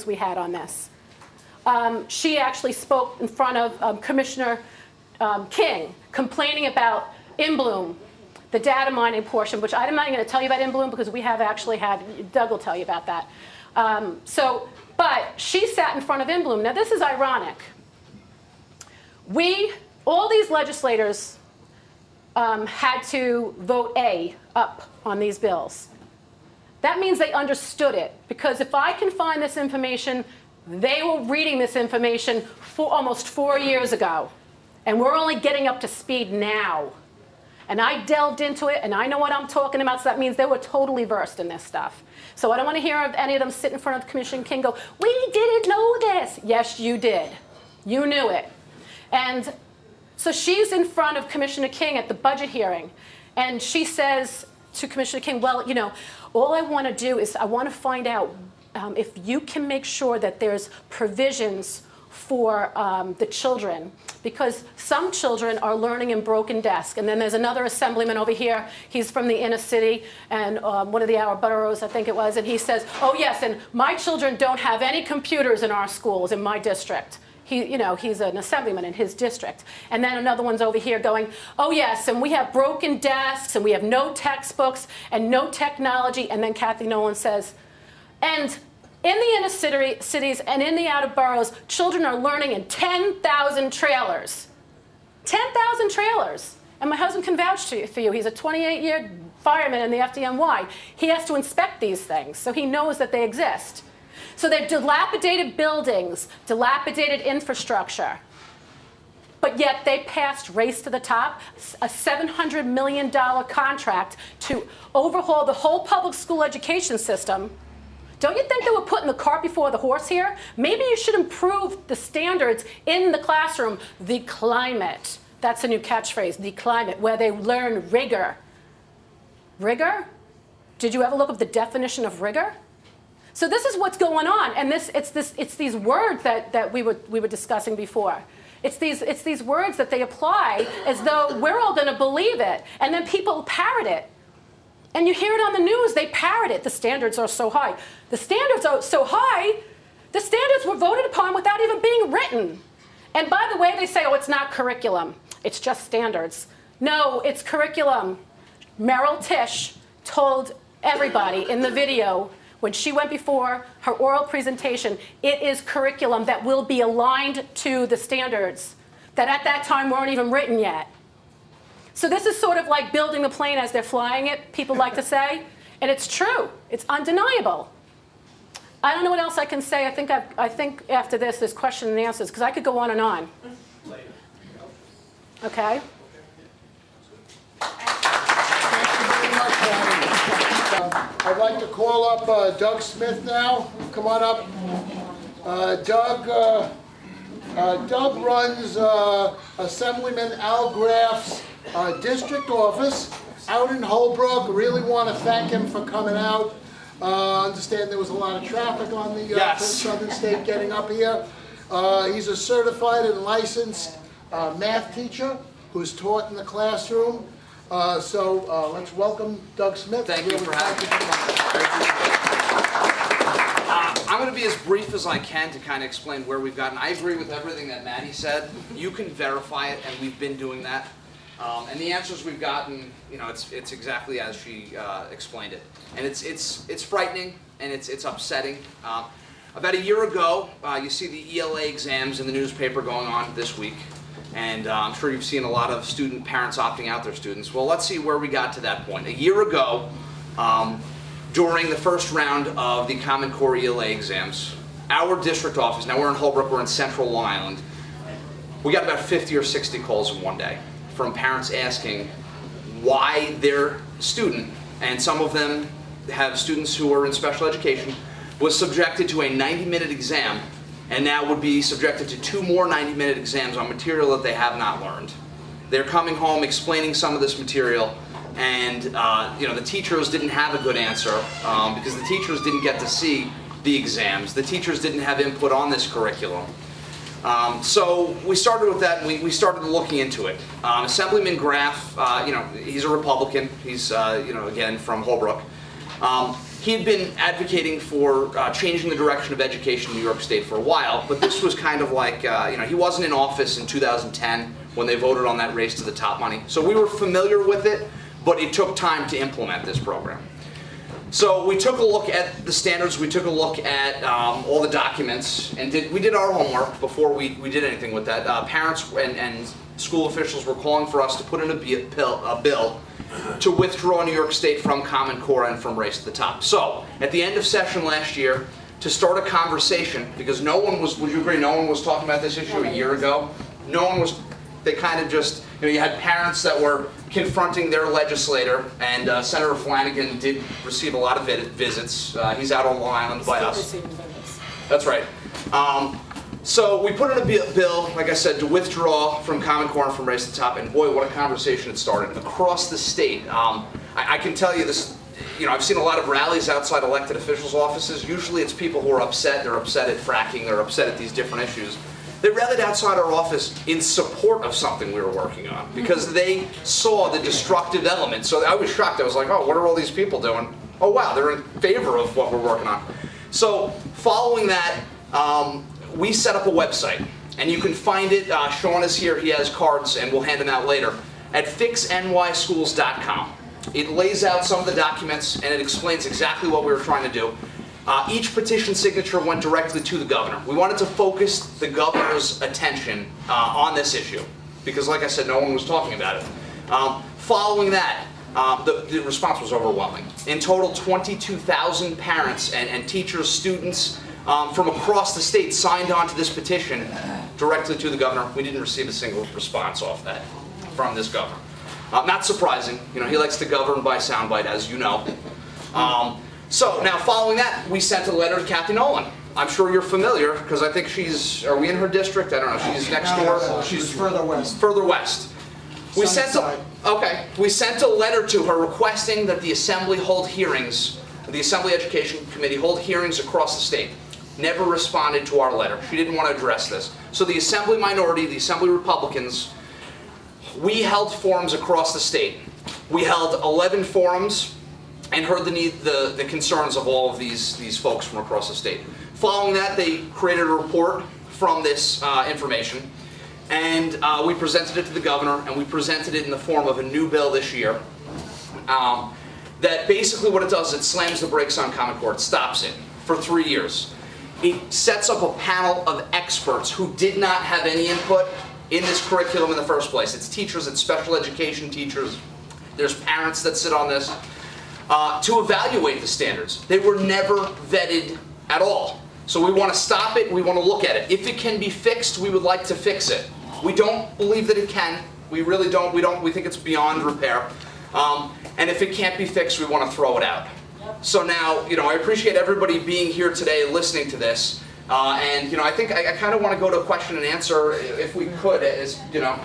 we had on this. She actually spoke in front of Commissioner King, complaining about InBloom, the data mining portion, which I'm not even going to tell you about InBloom because we have actually had, Doug will tell you about that. But she sat in front of InBloom. Now this is ironic. All these legislators had to vote A up on these bills. That means they understood it, because if I can find this information, they were reading this information almost 4 years ago, and we're only getting up to speed now. And I delved into it, and I know what I'm talking about, so that means they were totally versed in this stuff. So I don't want to hear any of them sit in front of Commissioner King go, we didn't know this. Yes, you did. You knew it. And so she's in front of Commissioner King at the budget hearing, and she says to Commissioner King, well, you know, all I want to do is I want to find out if you can make sure that there's provisions for the children, because some children are learning in broken desks. And then there's another assemblyman over here. He's from the inner city and one of the outer boroughs, I think it was, and he says, oh yes, and my children don't have any computers in our schools in my district. He's an assemblyman in his district. And then another one's over here going, oh yes, and we have broken desks, and we have no textbooks, and no technology. And then Kathy Nolan says, and in the inner cities and in the outer boroughs, children are learning in 10,000 trailers. 10,000 trailers. And my husband can vouch for you. He's a 28-year fireman in the FDNY. He has to inspect these things, so he knows that they exist. So they're dilapidated buildings, dilapidated infrastructure. But yet they passed Race to the Top, a $700 million contract to overhaul the whole public school education system. Don't you think they were putting the cart before the horse here? Maybe you should improve the standards in the classroom. The climate. That's a new catchphrase, the climate, where they learn rigor. Rigor? Did you ever look up the definition of rigor? So this is what's going on, and it's these words that we were discussing before. It's these words that they apply as though we're all going to believe it, and then people parrot it. And you hear it on the news, they parrot it. The standards are so high. The standards are so high, the standards were voted upon without even being written. And by the way, they say, oh, it's not curriculum. It's just standards. No, it's curriculum. Merrill Tisch told everybody in the video when she went before her oral presentation, it is curriculum that will be aligned to the standards that at that time weren't even written yet. So this is sort of like building the plane as they're flying it, people like to say, and it's true. It's undeniable. I don't know what else I can say. I think after this, there's question and answers, because I could go on and on. Okay? I'd like to call up Doug Smith now. Come on up. Doug runs Assemblyman Al Graff's district office out in Holbrook. Really want to thank him for coming out. Understand there was a lot of traffic on the Southern State getting up here. He's a certified and licensed math teacher who's taught in the classroom. So let's welcome Doug Smith. Thank you for having me. I'm going to be as brief as I can to kind of explain where we've gotten. I agree with everything that Maddie said. You can verify it, and we've been doing that. And the answers we've gotten, it's exactly as she explained it. And it's frightening, and it's upsetting. About a year ago, you see the ELA exams in the newspaper going on this week. And I'm sure you've seen a lot of parents opting out their students. Well, let's see where we got to that point. A year ago, during the first round of the Common Core ELA exams, our district office, now we're in Holbrook, we're in central Long Island, we got about 50 or 60 calls in one day from parents asking why their student, and some of them have students who are in special education, was subjected to a 90-minute exam and now would be subjected to 2 more 90-minute exams on material that they have not learned. They're coming home explaining some of this material, and the teachers didn't have a good answer because the teachers didn't get to see the exams. The teachers didn't have input on this curriculum. So we started with that, and we started looking into it. Assemblyman Graff, he's a Republican. He's, again, from Holbrook. he had been advocating for changing the direction of education in New York State for a while, but this was kind of like, he wasn't in office in 2010 when they voted on that race to the top money. So we were familiar with it, but it took time to implement this program. So we took a look at the standards, we took a look at all the documents, and we did our homework before we did anything with that. Parents and school officials were calling for us to put in a bill to withdraw New York State from Common Core and from Race to the Top. So, at the end of session last year, to start a conversation, because no one was, would you agree, no one was talking about this issue a year ago? No one was, they kind of just, you had parents that were confronting their legislator, and Senator Flanagan did receive a lot of visits. He's out on Long Island by us. That's right. So we put in a bill, like I said, to withdraw from Common Core and from Race to the Top, and boy, what a conversation it started across the state. I can tell you this, I've seen a lot of rallies outside elected officials' offices. Usually it's people who are upset. They're upset at fracking. They're upset at these different issues. They rallied outside our office in support of something we were working on because they saw the destructive element. So I was shocked. I was like, oh, what are all these people doing? Oh, wow, they're in favor of what we're working on. So following that, we set up a website, and you can find it. Sean is here. He has cards, and we'll hand them out later, at fixnyschools.com. It lays out some of the documents, and it explains exactly what we were trying to do. Each petition signature went directly to the governor. We wanted to focus the governor's attention on this issue, because like I said, no one was talking about it. Following that, the response was overwhelming. In total, 22,000 parents and teachers, students, from across the state signed on to this petition directly to the governor. We didn't receive a single response off that from this governor. Not surprising. He likes to govern by soundbite, as you know. So now following that, we sent a letter to Kathy Nolan. I'm sure you're familiar, because I think are we in her district? I don't know, she's next door? She's further west. Further west. We sent a letter to her requesting that the Assembly hold hearings, the Assembly Education Committee hold hearings across the state. Never responded to our letter. She didn't want to address this. So the Assembly minority, the Assembly Republicans, we held forums across the state. We held 11 forums and heard the concerns of all of these folks from across the state. Following that, they created a report from this information, and we presented it to the governor, and we presented it in the form of a new bill this year. That basically what it does is it slams the brakes on Common Core. It stops it for 3 years. It sets up a panel of experts who did not have any input in this curriculum in the first place. It's teachers, it's special education teachers, there's parents that sit on this, to evaluate the standards. They were never vetted at all. So we want to stop it, we want to look at it. If it can be fixed, we would like to fix it. We don't believe that it can. We really don't. We think it's beyond repair. And if it can't be fixed, we want to throw it out. So now, I appreciate everybody being here today listening to this. And, I think I kind of want to go to a question and answer, if we could,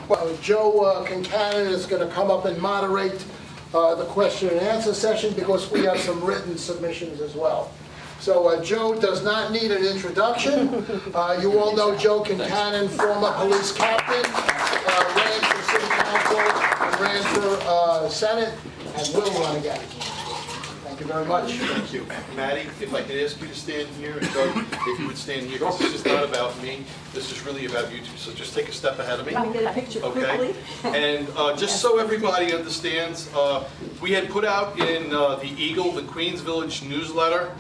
Well, Joe Concanon is going to come up and moderate the question and answer session because we have some written submissions as well. So Joe does not need an introduction. You all know Joe Concanon, former police captain, ran for city council, and ran for Senate, and will run again. Thank you very much. Thank you. Maddie, if I could ask you to stand here, and Doug, if you would stand here, because this is not about me, this is really about you two, so just take a step ahead of me. Let me get a picture quickly. And just so everybody understands, we had put out in the Eagle, the Queens Village newsletter,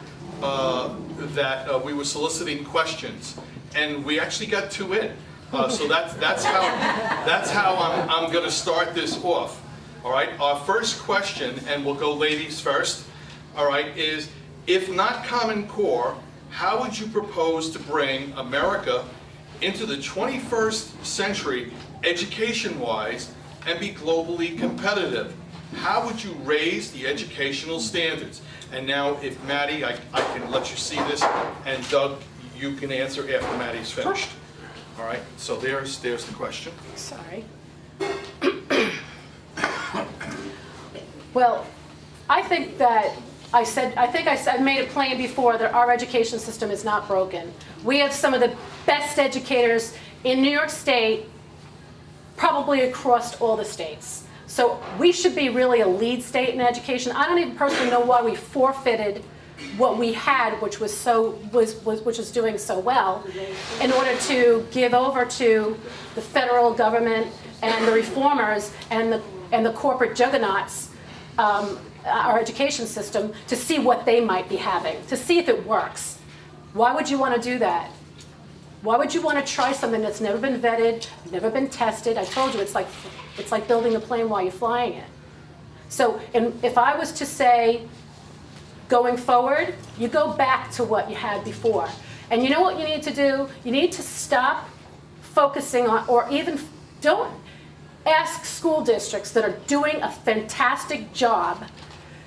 that we were soliciting questions, and we actually got 2 in. So that's how I'm going to start this off. All right. Our first question, and we'll go ladies first. All right, is if not Common Core, how would you propose to bring America into the 21st century education-wise and be globally competitive? How would you raise the educational standards? And now, if Maddie, I can let you see this, and Doug, you can answer after Maddie's finished. All right, so there's the question. Sorry. Well, I think I made it plain before that our education system is not broken. We have some of the best educators in New York State, probably across all the states. So we should be really a lead state in education. I don't even personally know why we forfeited what we had, which was which was doing so well, in order to give over to the federal government and the reformers and the corporate juggernauts, our education system, to see what they might be having, to see if it works. Why would you want to do that? Why would you want to try something that's never been vetted, never been tested? I told you, it's like building a plane while you're flying it. So if I was to say, going forward, you go back to what you had before. And you know what you need to do? You need to stop focusing on, or even don't ask school districts that are doing a fantastic job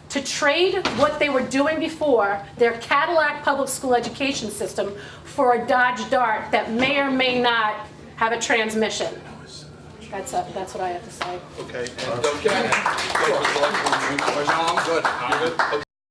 to trade what they were doing before, their Cadillac public school education system, for a Dodge Dart that may or may not have a transmission. That's what I have to say. Okay, and don't get it. No, I'm good. You're good? Okay.